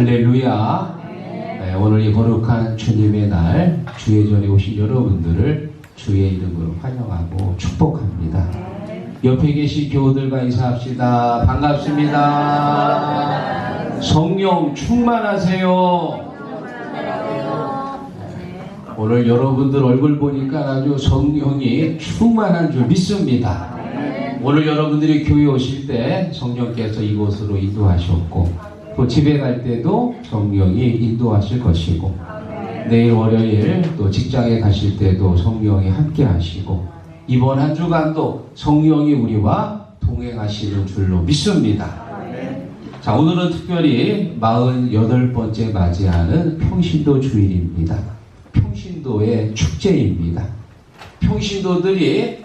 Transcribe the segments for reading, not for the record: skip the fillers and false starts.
할렐루야. 네, 오늘 이 거룩한 주님의 날 주의 전에 오신 여러분들을 주의 이름으로 환영하고 축복합니다. 옆에 계신 교우들과 인사합시다. 반갑습니다. 성령 충만하세요. 오늘 여러분들 얼굴 보니까 아주 성령이 충만한 줄 믿습니다. 오늘 여러분들이 교회 오실 때 성령께서 이곳으로 인도하셨고 또 집에 갈 때도 성령이 인도하실 것이고 내일 월요일 또 직장에 가실 때도 성령이 함께 하시고 이번 한 주간도 성령이 우리와 동행하시는 줄로 믿습니다. 자, 오늘은 특별히 48번째 맞이하는 평신도 주일입니다. 평신도의 축제입니다. 평신도들이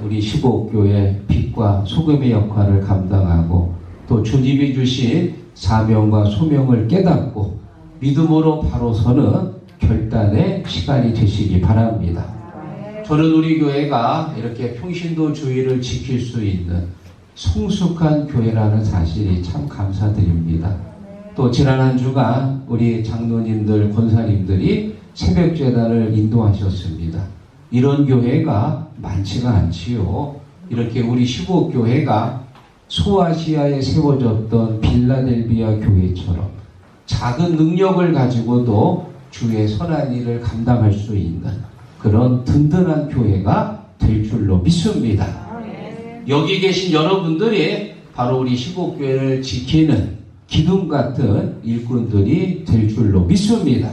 우리 15교회 빛과 소금의 역할을 감당하고 또 주님이 주신 사명과 소명을 깨닫고 믿음으로 바로 서는 결단의 시간이 되시기 바랍니다. 저는 우리 교회가 이렇게 평신도 주의를 지킬 수 있는 성숙한 교회라는 사실이 참 감사드립니다. 또 지난 한 주간 우리 장로님들, 권사님들이 새벽 제단을 인도하셨습니다. 이런 교회가 많지가 않지요. 이렇게 우리 15교회가 소아시아에 세워졌던 빌라델비아 교회처럼 작은 능력을 가지고도 주의 선한 일을 감당할 수 있는 그런 든든한 교회가 될 줄로 믿습니다. 여기 계신 여러분들이 바로 우리 15교회를 지키는 기둥 같은 일꾼들이 될 줄로 믿습니다.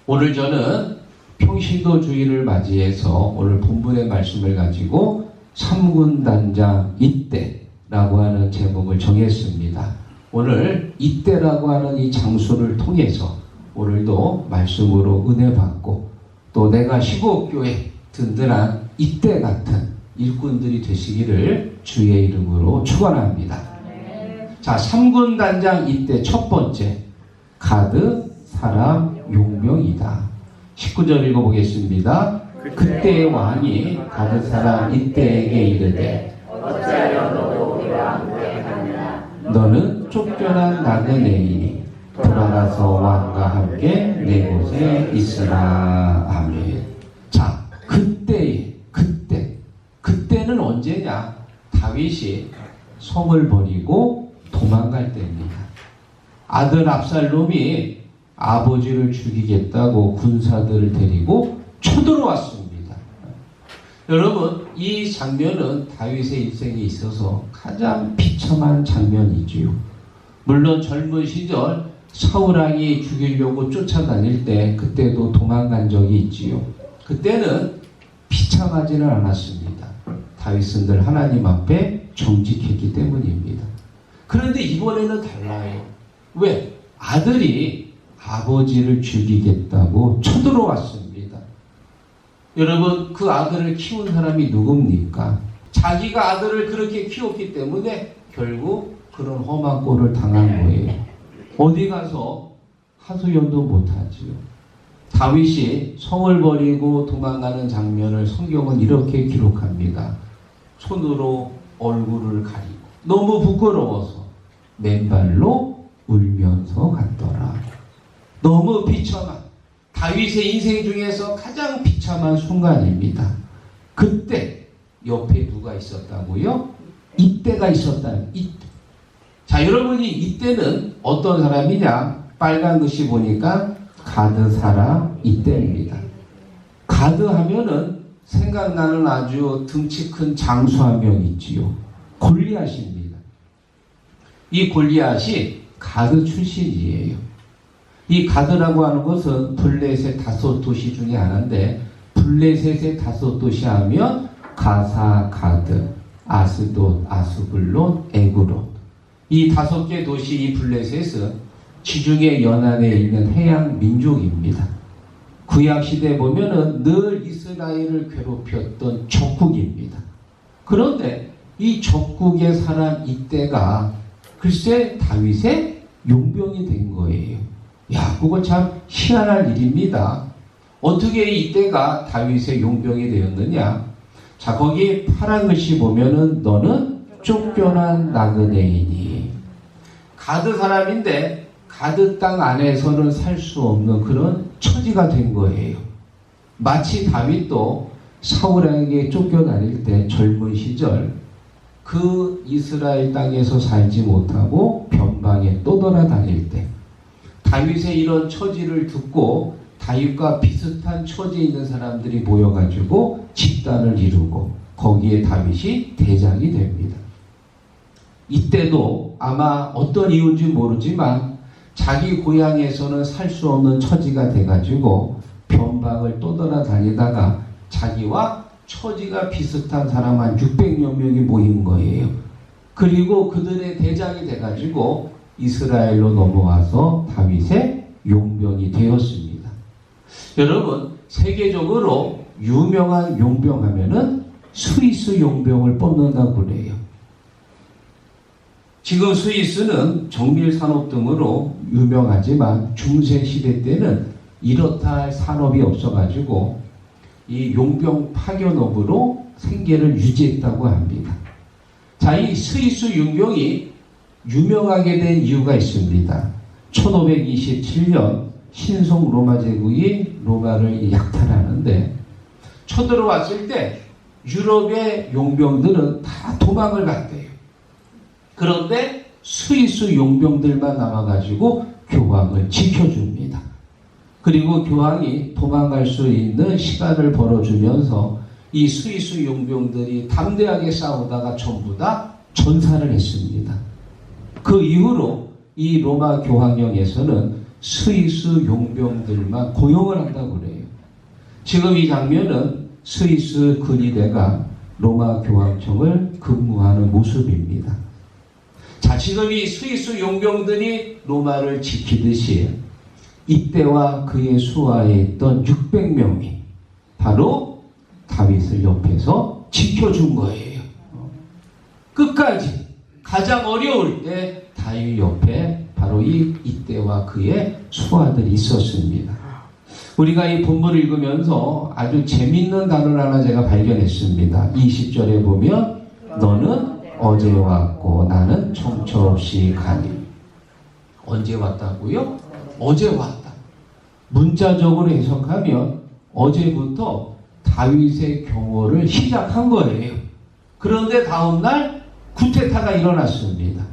오늘 저는 평신도 주일을 맞이해서 오늘 본문의 말씀을 가지고 3군 단장 이때라고 하는 제목을 정했습니다. 오늘 이때라고 하는 이 장소를 통해서 오늘도 말씀으로 은혜 받고 또 내가 15교회 든든한 이때 같은 일꾼들이 되시기를 주의 이름으로 축원합니다. 자, 3군 단장 이때 첫 번째 가드 사람 용병이다. 19절 읽어보겠습니다. 그때 왕이 가드 사람 이때에게 이르되 어찌하여 너도 우리와 함께 가느냐 너는 쫓겨난 나그네이니 돌아가서 왕과 함께 내 곳에 있으라. 아멘. 자, 그때는 언제냐? 다윗이 성을 버리고 도망갈 때입니다. 아들 압살롬이 아버지를 죽이겠다고 군사들을 데리고 쳐들어왔습니다. 여러분, 이 장면은 다윗의 인생에 있어서 가장 비참한 장면이지요. 물론 젊은 시절 사울왕이 죽이려고 쫓아다닐 때 그때도 도망간 적이 있지요. 그때는 비참하지는 않았습니다. 다윗은 늘 하나님 앞에 정직했기 때문입니다. 그런데 이번에는 달라요. 왜? 아들이 아버지를 죽이겠다고 쳐들어왔습니다. 여러분, 그 아들을 키운 사람이 누굽니까? 자기가 아들을 그렇게 키웠기 때문에 결국 그런 험한 꼴을 당한 거예요. 어디 가서 하소연도 못하지요. 다윗이 성을 버리고 도망가는 장면을 성경은 이렇게 기록합니다. 손으로 얼굴을 가리고 너무 부끄러워서 맨발로 울면서 갔더라. 너무 비참한 다윗의 인생 중에서 가장 비참한 순간입니다. 그때 옆에 누가 있었다고요? 이때가 있었다. 이때. 자, 여러분이 이때는 어떤 사람이냐? 빨간 글씨 보니까 가드 사람 이때입니다. 가드 하면은 생각나는 아주 등치 큰 장수 한 명 있지요. 골리앗입니다. 이 골리앗이 가드 출신이에요. 이 가드라고 하는 것은 블레셋 5도시 중에 하나인데 블레셋의 5도시 하면 가사, 가드, 아스돗, 아수블론, 에그론 이 5개 도시 이 블레셋은 지중해 연안에 있는 해양 민족입니다. 구약시대에 보면은 늘 이스라엘을 괴롭혔던 적국입니다. 그런데 이 적국의 사람 이때가 글쎄 다윗의 용병이 된 거예요. 야, 그거 참 희한한 일입니다. 어떻게 이때가 다윗의 용병이 되었느냐? 자, 거기 파란 글씨 보면은 너는 쫓겨난 나그네이니. 가드 사람인데 가드 땅 안에서는 살 수 없는 그런 처지가 된 거예요. 마치 다윗도 사울에게 쫓겨다닐 때 젊은 시절 그 이스라엘 땅에서 살지 못하고 변방에 떠돌아다닐 때 다윗의 이런 처지를 듣고 다윗과 비슷한 처지에 있는 사람들이 모여가지고 집단을 이루고 거기에 다윗이 대장이 됩니다. 이때도 아마 어떤 이유인지 모르지만 자기 고향에서는 살 수 없는 처지가 돼가지고 변방을 떠돌아다니다가 자기와 처지가 비슷한 사람 한 600여 명이 모인 거예요. 그리고 그들의 대장이 돼가지고 이스라엘로 넘어와서 다윗의 용병이 되었습니다. 여러분, 세계적으로 유명한 용병 하면은 스위스 용병을 뽑는다고 그래요. 지금 스위스는 정밀 산업 등으로 유명하지만 중세 시대 때는 이렇다 할 산업이 없어가지고 이 용병 파견업으로 생계를 유지했다고 합니다. 자, 이 스위스 용병이 유명하게 된 이유가 있습니다. 1527년 신성 로마 제국이 로마를 약탈하는데 쳐들어왔을 때 유럽의 용병들은 다 도망을 갔대요. 그런데 스위스 용병들만 남아가지고 교황을 지켜줍니다. 그리고 교황이 도망갈 수 있는 시간을 벌어주면서 이 스위스 용병들이 담대하게 싸우다가 전부 다 전사를 했습니다. 그 이후로 이 로마 교황령에서는 스위스 용병들만 고용을 한다고 그래요. 지금 이 장면은 스위스 근위대가 로마 교황청을 근무하는 모습입니다. 자, 지금 이 스위스 용병들이 로마를 지키듯이 이때와 그의 수하에 있던 600명이 바로 다윗을 옆에서 지켜준 거예요. 끝까지 가장 어려울 때 다윗 옆에 바로 이때와 그의 수하들이 있었습니다. 우리가 이 본문을 읽으면서 아주 재밌는 단어를 하나 제가 발견했습니다. 20절에 보면 너는 어제 왔고 나는 정처 없이 가니. 언제 왔다고요? 어제 왔다. 문자적으로 해석하면 어제부터 다윗의 경호를 시작한 거예요. 그런데 다음날 쿠데타가 일어났습니다.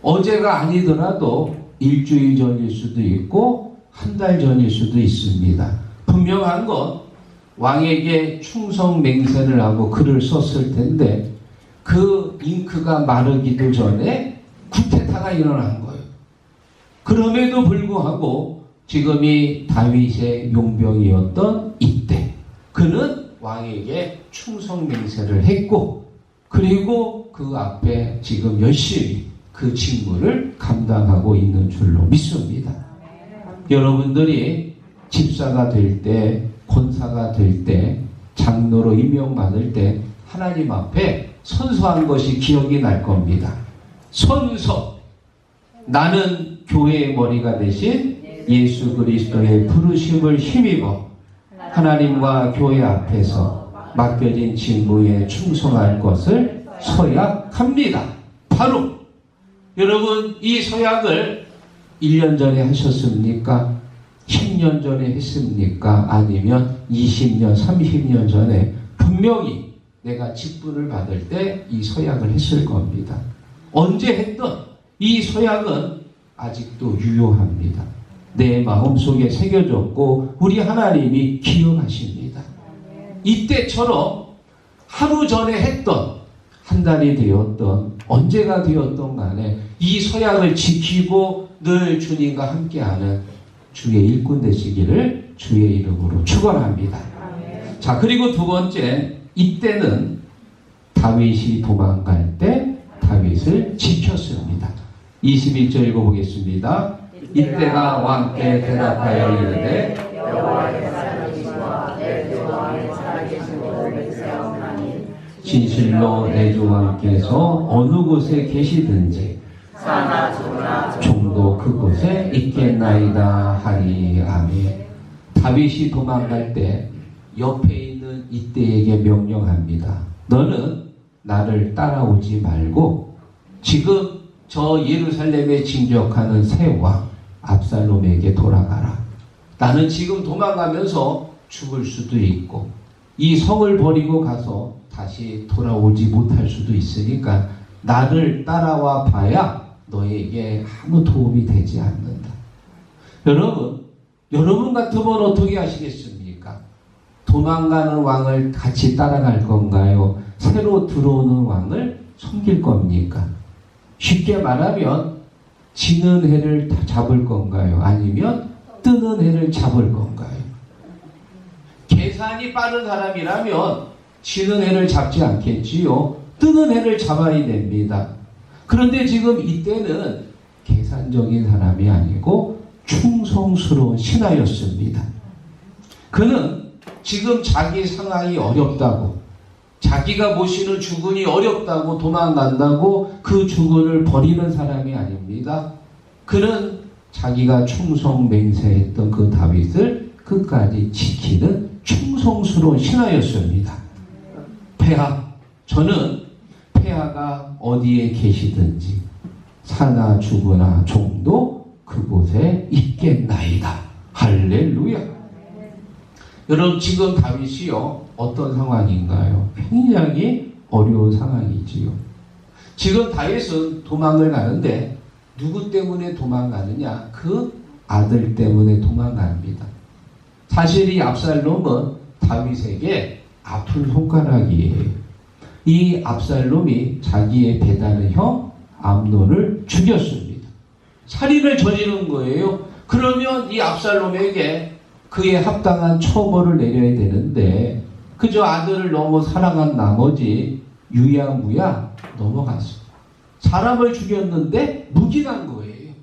어제가 아니더라도 일주일 전일 수도 있고 한 달 전일 수도 있습니다. 분명한 건 왕에게 충성 맹세를 하고 글을 썼을 텐데 그 잉크가 마르기도 전에 쿠데타가 일어난 거예요. 그럼에도 불구하고 지금이 다윗의 용병이었던 이때 그는 왕에게 충성 맹세를 했고 그리고 그 앞에 지금 열심히 그 직무를 감당하고 있는 줄로 믿습니다. 여러분들이 집사가 될 때, 권사가 될 때, 장로로 임명받을 때 하나님 앞에 선서한 것이 기억이 날 겁니다. 선서. 나는 교회의 머리가 되신 예수 그리스도의 부르심을 힘입어 하나님과 교회 앞에서 맡겨진 직무에 충성할 것을 서약합니다. 바로 여러분 이 서약을 1년 전에 하셨습니까? 10년 전에 했습니까? 아니면 20년, 30년 전에 분명히 내가 직분을 받을 때 이 서약을 했을 겁니다. 언제 했던 이 서약은 아직도 유효합니다. 내 마음속에 새겨졌고 우리 하나님이 기억하십니다. 이때처럼 하루 전에 했던 한 달이 되었던 언제가 되었던 간에 이 서약을 지키고 늘 주님과 함께하는 주의 일꾼 되시기를 주의 이름으로 축원합니다. 자, 그리고 두 번째, 이때는 다윗이 도망갈 때 다윗을 지켰습니다. 21절 읽어보겠습니다. 이때가 왕께 대답하여 이르되 여호와의 살아계시와 내 주 왕의 살아계심으로 맹세하오나니 진실로 내 주 왕께서 어느 곳에 계시든지 사나 조나 종도 그곳에 있겠나이다 하니. 아멘. 다윗이 도망갈 때 옆에 있는 이때에게 명령합니다. 너는 나를 따라오지 말고 지금 저 예루살렘에 진격하는 새 왕 압살롬에게 돌아가라. 나는 지금 도망가면서 죽을 수도 있고 이 성을 버리고 가서 다시 돌아오지 못할 수도 있으니까 나를 따라와 봐야 너에게 아무 도움이 되지 않는다. 여러분 같으면 어떻게 하시겠습니까? 도망가는 왕을 같이 따라갈 건가요? 새로 들어오는 왕을 섬길 겁니까? 쉽게 말하면 지는 해를 잡을 건가요? 아니면 뜨는 해를 잡을 건가요? 계산이 빠른 사람이라면 지는 해를 잡지 않겠지요. 뜨는 해를 잡아야 됩니다. 그런데 지금 이때는 계산적인 사람이 아니고 충성스러운 신하였습니다. 그는 지금 자기 상황이 어렵다고, 자기가 모시는 주군이 어렵다고 도망간다고 그 주군을 버리는 사람이 아닙니다. 그는 자기가 충성 맹세했던 그 다윗을 끝까지 지키는 충성스러운 신하였습니다. 폐하, 저는 폐하가 어디에 계시든지 사나 죽으나 종도 그곳에 있겠나이다. 할렐루야. 여러분, 지금 다윗이요, 어떤 상황인가요? 굉장히 어려운 상황이지요. 지금 다윗은 도망을 가는데 누구 때문에 도망가느냐? 그 아들 때문에 도망갑니다. 사실 이 압살롬은 다윗에게 아픈 손가락이에요. 이 압살롬이 자기의 배다른 형 암논을 죽였습니다. 살인을 저지른 거예요. 그러면 이 압살롬에게 그에 합당한 처벌을 내려야 되는데 그저 아들을 너무 사랑한 나머지 유야무야 넘어갔습니다. 사람을 죽였는데 묵인한 거예요.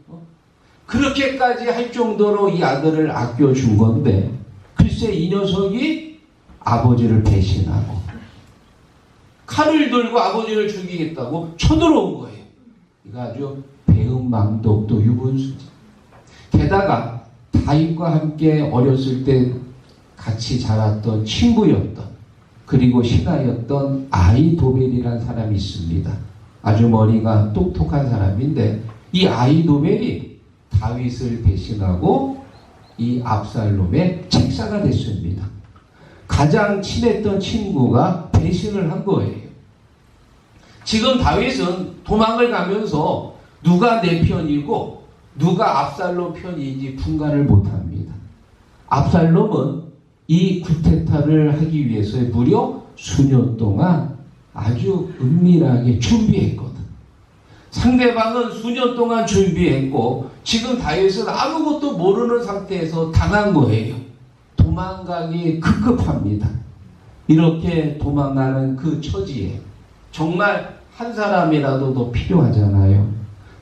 그렇게까지 할 정도로 이 아들을 아껴준 건데 글쎄 이 녀석이 아버지를 배신하고 칼을 들고 아버지를 죽이겠다고 쳐들어온 거예요. 이거 아주 배은망덕도 유분수지. 게다가 다윗과 함께 어렸을 때 같이 자랐던 친구였던 그리고 신하였던 아히도벨이라는 사람이 있습니다. 아주 머리가 똑똑한 사람인데 이 아히도벨이 다윗을 배신하고 이 압살롬의 책사가 됐습니다. 가장 친했던 친구가 배신을 한 거예요. 지금 다윗은 도망을 가면서 누가 내 편이고 누가 압살롬 편인지 분간을 못합니다. 압살롬은 이 쿠데타를 하기 위해서 무려 수년 동안 아주 은밀하게 준비했거든. 상대방은 수년 동안 준비했고 지금 다윗은 아무것도 모르는 상태에서 당한 거예요. 도망가기 급급합니다. 이렇게 도망가는 그 처지에 정말 한 사람이라도 더 필요하잖아요.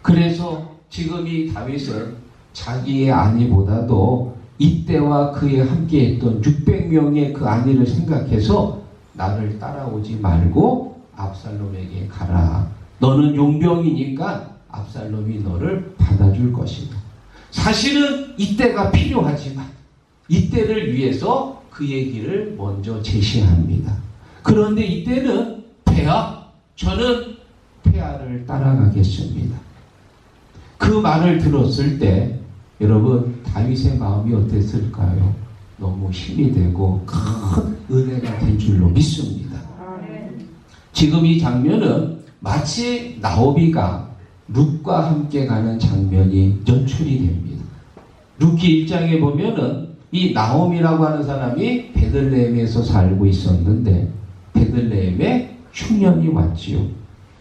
그래서 지금 이 다윗은 자기의 아내보다도 이때와 그에 함께했던 600명의 그 아내를 생각해서 나를 따라오지 말고 압살롬에게 가라. 너는 용병이니까 압살롬이 너를 받아줄 것이다. 사실은 이때가 필요하지만 이때를 위해서 그 얘기를 먼저 제시합니다. 그런데 이때는 폐하, 저는 폐하를 따라가겠습니다. 그 말을 들었을 때 여러분 다윗의 마음이 어땠을까요? 너무 힘이 되고 큰 은혜가 된 줄로 믿습니다. 지금 이 장면은 마치 나오미가 룻과 함께 가는 장면이 연출이 됩니다. 룻기 1장에 보면은 이 나오미라고 하는 사람이 베들레헴에서 살고 있었는데 베들레헴에 흉년이 왔지요.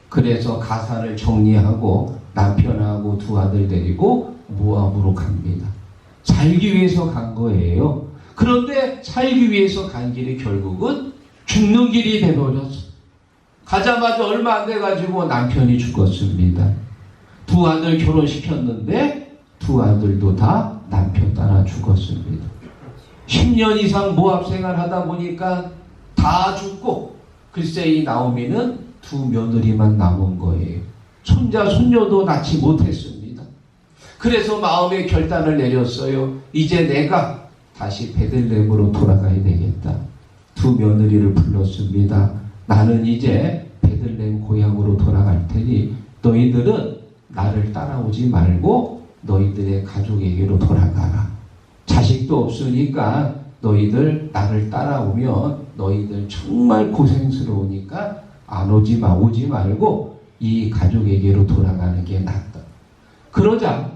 그래서 가사를 정리하고 남편하고 두 아들 데리고 모압으로 갑니다. 살기 위해서 간 거예요. 그런데 살기 위해서 간 길이 결국은 죽는 길이 되어버렸어. 가자마자 얼마 안 돼가지고 남편이 죽었습니다. 두 아들 결혼시켰는데 두 아들도 다 남편 따라 죽었습니다. 10년 이상 모압 생활하다 보니까 다 죽고 글쎄 이 나오미는 두 며느리만 남은 거예요. 손자 손녀도 낳지 못했습니다. 그래서 마음의 결단을 내렸어요. 이제 내가 다시 베들레헴으로 돌아가야 되겠다. 두 며느리를 불렀습니다. 나는 이제 베들레헴 고향으로 돌아갈 테니 너희들은 나를 따라오지 말고 너희들의 가족에게로 돌아가라. 자식도 없으니까 너희들 나를 따라오면 너희들 정말 고생스러우니까 오지 말고 이 가족에게로 돌아가는 게 낫다. 그러자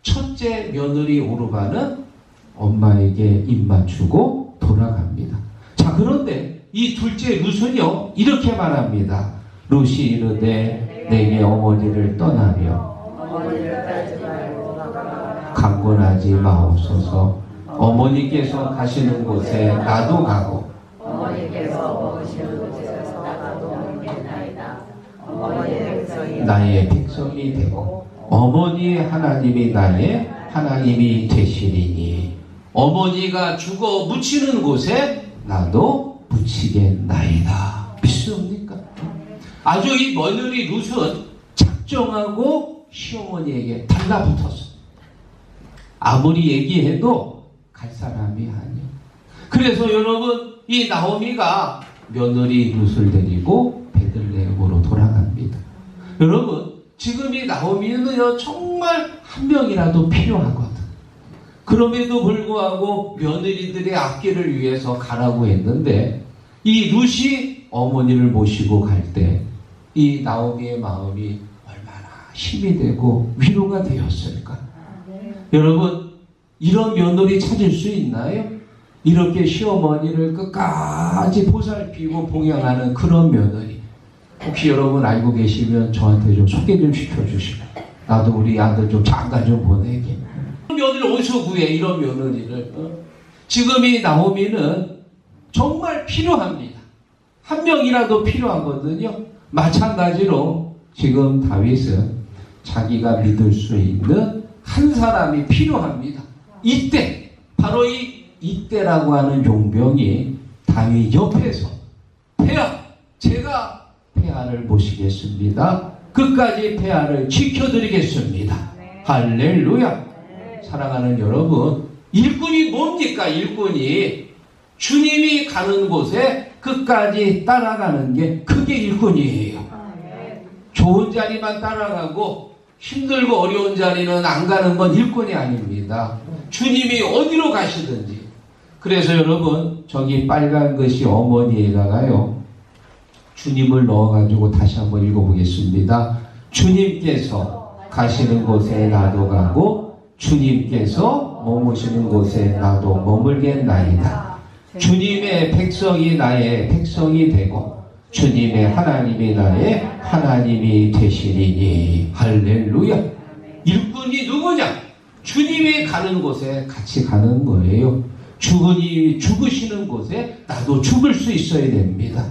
첫째 며느리 오르바는 엄마에게 입 맞추고 돌아갑니다. 자, 그런데 이 둘째 룻은요 이렇게 말합니다. 룻이 이르되 내게 어머니를 떠나며 강권하지 마옵소서. 어머니께서 가시는 곳에 나도 가고 나의 백성이 되고 어머니 하나님이 나의 하나님이 되시리니 어머니가 죽어 묻히는 곳에 나도 묻히겠나이다. 믿습니까? 아주 이 며느리 룻은 작정하고 시어머니에게 달라붙었어. 아무리 얘기해도 갈 사람이 아니야. 그래서 여러분 이 나오미가 며느리 룻을 데리고 베들레헴으로 돌아갑니다. 여러분 지금 이 나오미는 정말 한 명이라도 필요하거든. 그럼에도 불구하고 며느리들의 앞길을 위해서 가라고 했는데 이 룻이 어머니를 모시고 갈 때 이 나오미의 마음이 얼마나 힘이 되고 위로가 되었을까? 여러분 이런 며느리 찾을 수 있나요? 이렇게 시어머니를 끝까지 보살피고 봉양하는 그런 며느리. 혹시 여러분 알고 계시면 저한테 좀 소개 좀 시켜주시면 나도 우리 아들 좀 잠깐 좀 보내게. 며느리를 어디서 구해 이런 며느리를. 지금 이 나오미는 정말 필요합니다. 한 명이라도 필요하거든요. 마찬가지로 지금 다윗은 자기가 믿을 수 있는 한 사람이 필요합니다. 이때 바로 이때라고 하는 용병이 다윗 옆에서 폐하, 제가 폐하를 모시겠습니다. 끝까지 폐하를 지켜드리겠습니다. 할렐루야. 사랑하는 여러분, 일꾼이 뭡니까? 일꾼이 주님이 가는 곳에 끝까지 따라가는 게 그게 일꾼이에요. 좋은 자리만 따라가고 힘들고 어려운 자리는 안 가는 건 일꾼이 아닙니다. 주님이 어디로 가시든지. 그래서 여러분 저기 빨간 것이 어머니에다가요 주님을 넣어가지고 다시 한번 읽어보겠습니다. 주님께서 가시는 곳에 나도 가고 주님께서 머무시는 곳에 나도 머물겠나이다. 주님의 백성이 나의 백성이 되고 주님의 하나님이 나의 하나님이 되시리니. 할렐루야. 일꾼이 누구냐? 주님이 가는 곳에 같이 가는 거예요. 주님이 죽으시는 곳에 나도 죽을 수 있어야 됩니다.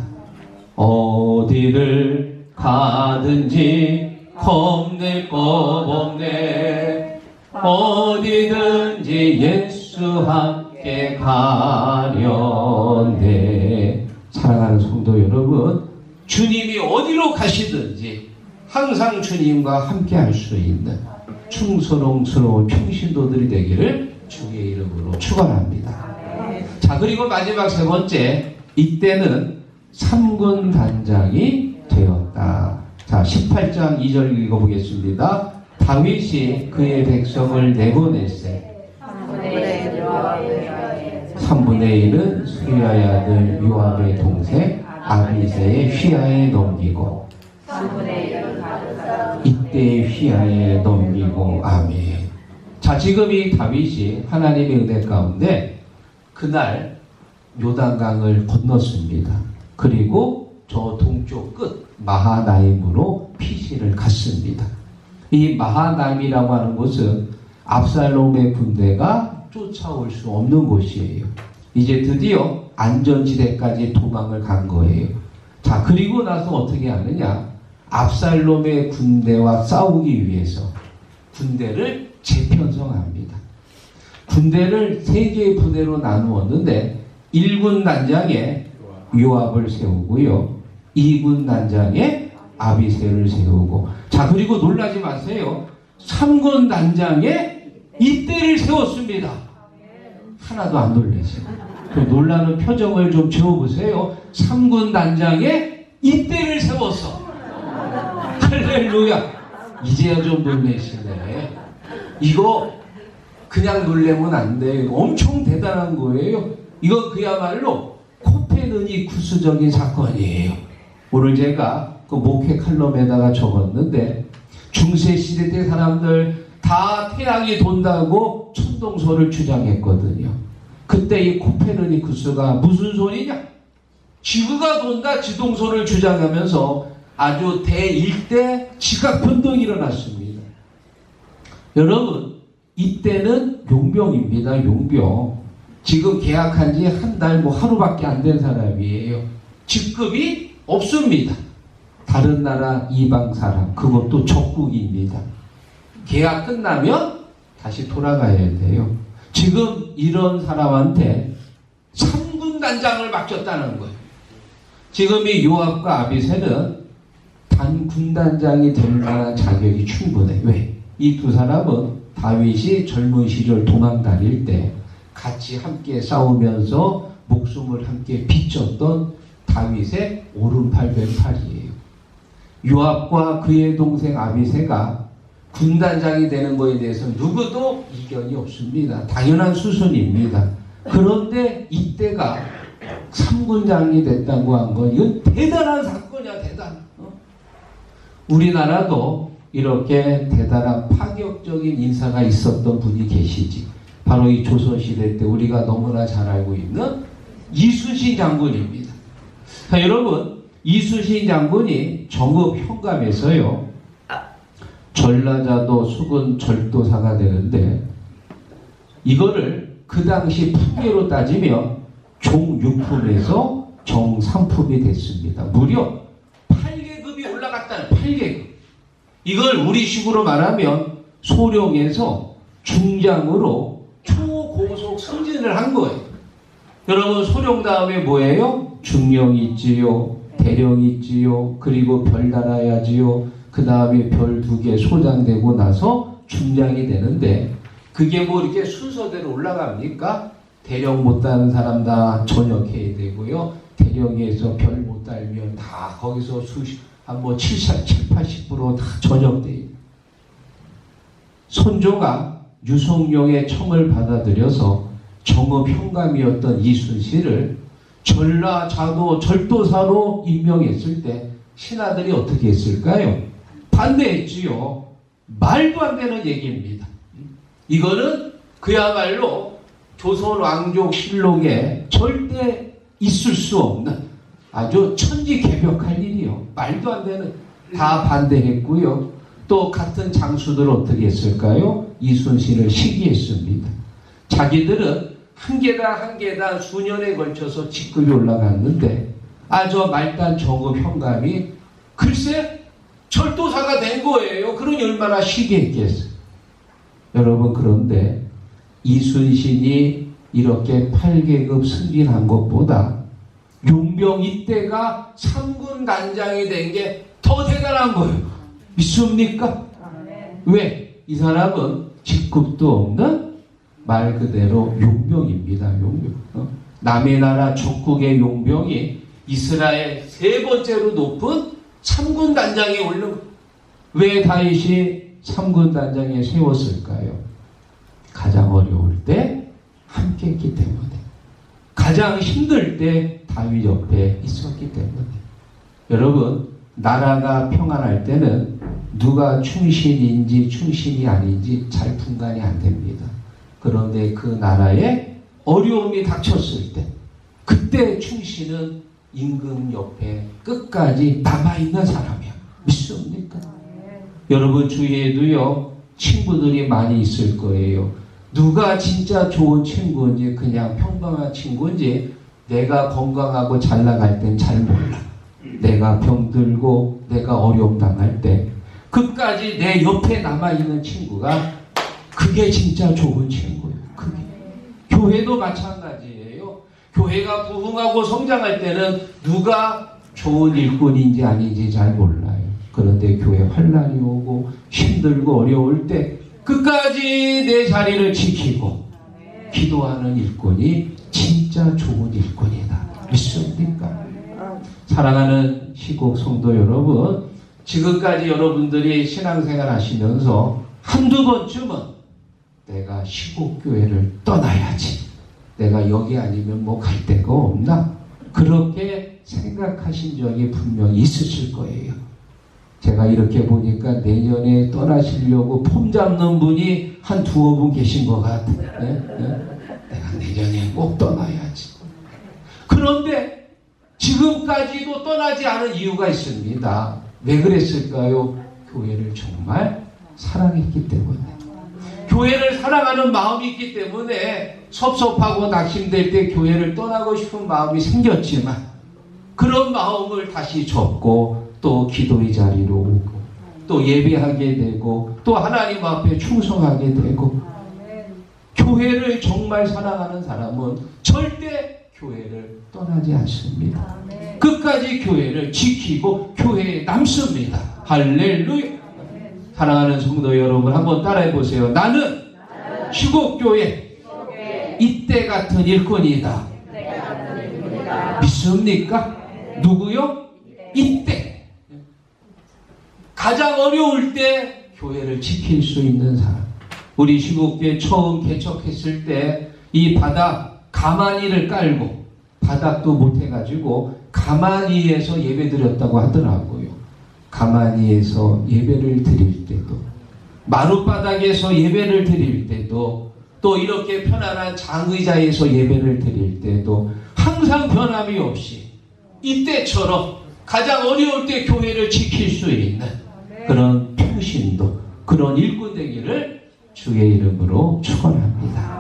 어디를 가든지 겁낼 것 없네. 어디든지 예수 함께 가련대. 사랑하는 성도 여러분, 주님이 어디로 가시든지 항상 주님과 함께 할 수 있는 충성스러운 평신도들이 되기를 주의 이름으로 축원합니다. 자, 그리고 마지막 세 번째, 이때는 3군 단장이 되었다. 자, 18장 2절 읽어보겠습니다. 다윗이 그의 백성을 내보낼세 3분의 1은 수리아의 아들 요압의 동생 아비새의 휘하에 넘기고 이때의 휘하에 넘기고. 아멘. 자, 지금 이 다윗이 하나님의 은혜 가운데 그날 요단강을 건넜습니다. 그리고 저 동쪽 끝 마하나임으로 피시를 갔습니다. 이 마하나임이라고 하는 곳은 압살롬의 군대가 쫓아올 수 없는 곳이에요. 이제 드디어 안전지대까지 도망을 간 거예요. 자, 그리고 나서 어떻게 하느냐? 압살롬의 군대와 싸우기 위해서 군대를 재편성합니다. 군대를 3개의 부대로 나누었는데 1군 단장에 요압을 세우고요. 2군 단장에 아비새를 세우고. 자, 그리고 놀라지 마세요. 3군 단장에 이때를 세웠습니다. 하나도 안 놀라세요. 그 놀라는 표정을 좀 지어보세요. 3군 단장에 이때를 세웠어. 할렐루야. 이제야 좀 놀라시네. 이거 그냥 놀래면 안 돼. 엄청 대단한 거예요. 이건 그야말로 코페르니쿠스적인 사건이에요. 오늘 제가 그 목회 칼럼에다가 적었는데 중세시대 때 사람들 다 태양이 돈다고 천동설을 주장했거든요. 그때 이 코페르니쿠스가 무슨 소리냐? 지구가 돈다 지동설을 주장하면서 아주 대일대 지각 변동이 일어났습니다. 여러분, 이때는 용병입니다. 용병. 지금 계약한 지 한 달 하루밖에 안 된 사람이에요. 직급이 없습니다. 다른 나라 이방 사람, 그것도 적국입니다. 계약 끝나면 다시 돌아가야 돼요. 지금 이런 사람한테 3군 단장을 맡겼다는 거예요. 지금 이 요압과 아비새는 단 군단장이 될 만한 자격이 충분해. 왜? 이 두 사람은 다윗이 젊은 시절 도망 다닐 때 같이 함께 싸우면서 목숨을 함께 비쳤던 다윗의 오른팔 왼팔이에요. 요압과 그의 동생 아비새가 군단장이 되는 것에 대해서 누구도 이견이 없습니다. 당연한 수순입니다. 그런데 이때가 3군장이 됐다고 한 건 이건 대단한 사건이야. 대단. 우리나라도 이렇게 대단한 파격적인 인사가 있었던 분이 계시지. 바로 이 조선시대 때 우리가 너무나 잘 알고 있는 이순신 장군입니다. 자, 여러분, 이순신 장군이 정읍 현감에서요 전라자도 수군 절도사가 되는데, 이거를 그 당시 판례로 따지면 종6품에서 정3품이 됐습니다. 무려 8계급이 올라갔다는 8계급. 이걸 우리식으로 말하면 소령에서 중장으로 초고속 승진을 한 거예요. 여러분, 소령 다음에 뭐예요? 중령 있지요, 대령 있지요, 그리고 별 달아야지요. 그 다음에 별 2개 소장되고 나서 중장이 되는데, 그게 뭐 이렇게 순서대로 올라갑니까? 대령 못 따는 사람 다 전역해야 되고요. 대령에서 별 못 달면 다 거기서 한 70, 80% 다 전역돼요. 손조가 유성룡의 청을 받아들여서 정읍 현감이었던 이순신을 전라자도 절도사로 임명했을 때 신하들이 어떻게 했을까요? 반대했지요. 말도 안 되는 얘기입니다. 이거는 그야말로 조선 왕족실록에 절대 있을 수 없는 아주 천지개벽할 일이요. 말도 안 되는. 다 반대했고요. 또 같은 장수들 어떻게 했을까요? 이순신을 시기했습니다. 자기들은 한 계단 한 계단 수년에 걸쳐서 직급이 올라갔는데 저 말단 정읍 현감이 글쎄 절도사가 된 거예요. 그러니 얼마나 시기했겠어요. 여러분, 그런데 이순신이 이렇게 8계급 승진한 것보다 용병 이때가 3군 단장이 된 게 더 대단한 거예요. 믿습니까? 왜? 이 사람은 직급도 없는 말 그대로 용병입니다. 용병. 남의 나라 적국의 용병이 이스라엘 3번째로 높은 3군 단장에 오른. 왜 다윗이 3군 단장에 세웠을까요? 가장 어려울 때 함께 했기 때문에, 가장 힘들 때 다윗 옆에 있었기 때문에. 여러분, 나라가 평안할 때는 누가 충신인지 충신이 아닌지 잘 분간이 안 됩니다. 그런데 그 나라에 어려움이 닥쳤을 때, 그때 충신은 임금 옆에 끝까지 남아있는 사람이야. 믿습니까? 여러분, 주위에도요 친구들이 많이 있을 거예요. 누가 진짜 좋은 친구인지, 그냥 평범한 친구인지 내가 건강하고 잘 나갈 땐 잘 몰라. 내가 병들고 내가 어려움 당할 때 끝까지 내 옆에 남아있는 친구가, 그게 진짜 좋은 친구예요. 그게. 교회도 마찬가지예요. 교회가 부흥하고 성장할 때는 누가 좋은 일꾼인지 아닌지 잘 몰라요. 그런데 교회 환난이 오고 힘들고 어려울 때 끝까지 내 자리를 지키고 기도하는 일꾼이 진짜 좋은 일꾼이다. 믿습니까? 사랑하는 시국 성도 여러분, 지금까지 여러분들이 신앙생활 하시면서 한두 번쯤은 내가 시국교회를 떠나야지. 내가 여기 아니면 뭐 갈 데가 없나? 그렇게 생각하신 적이 분명히 있으실 거예요. 제가 이렇게 보니까 내년에 떠나시려고 폼 잡는 분이 한 두어 분 계신 것 같아요. 내가 내년에 꼭 떠나야지. 그런데 지금까지도 떠나지 않은 이유가 있습니다. 왜 그랬을까요? 교회를 정말 사랑했기 때문에. 교회를 사랑하는 마음이 있기 때문에 섭섭하고 낙심될 때 교회를 떠나고 싶은 마음이 생겼지만 그런 마음을 다시 접고 또 기도의 자리로 오고 또 예배하게 되고 또 하나님 앞에 충성하게 되고 교회를 정말 사랑하는 사람은 절대 교회를 떠나지 않습니다. 끝까지 교회를 지키고 교회에 남습니다. 할렐루야. 사랑하는 성도 여러분 한번 따라해 보세요. 나는 시국교회 이때 같은 일꾼이다. 믿습니까? 누구요? 이때. 가장 어려울 때 교회를 지킬 수 있는 사람. 우리 시국교회 처음 개척했을 때 이 바닥 가만히를 깔고 바닥도 못해가지고 가만히에서 예배 드렸다고 하더라고요. 가만히에서 예배를 드릴 때도 마룻바닥에서 예배를 드릴 때도 또 이렇게 편안한 장의자에서 예배를 드릴 때도 항상 변함이 없이 이때처럼 가장 어려울 때 교회를 지킬 수 있는 그런 평신도 그런 일꾼 되기를 주의 이름으로 축원합니다.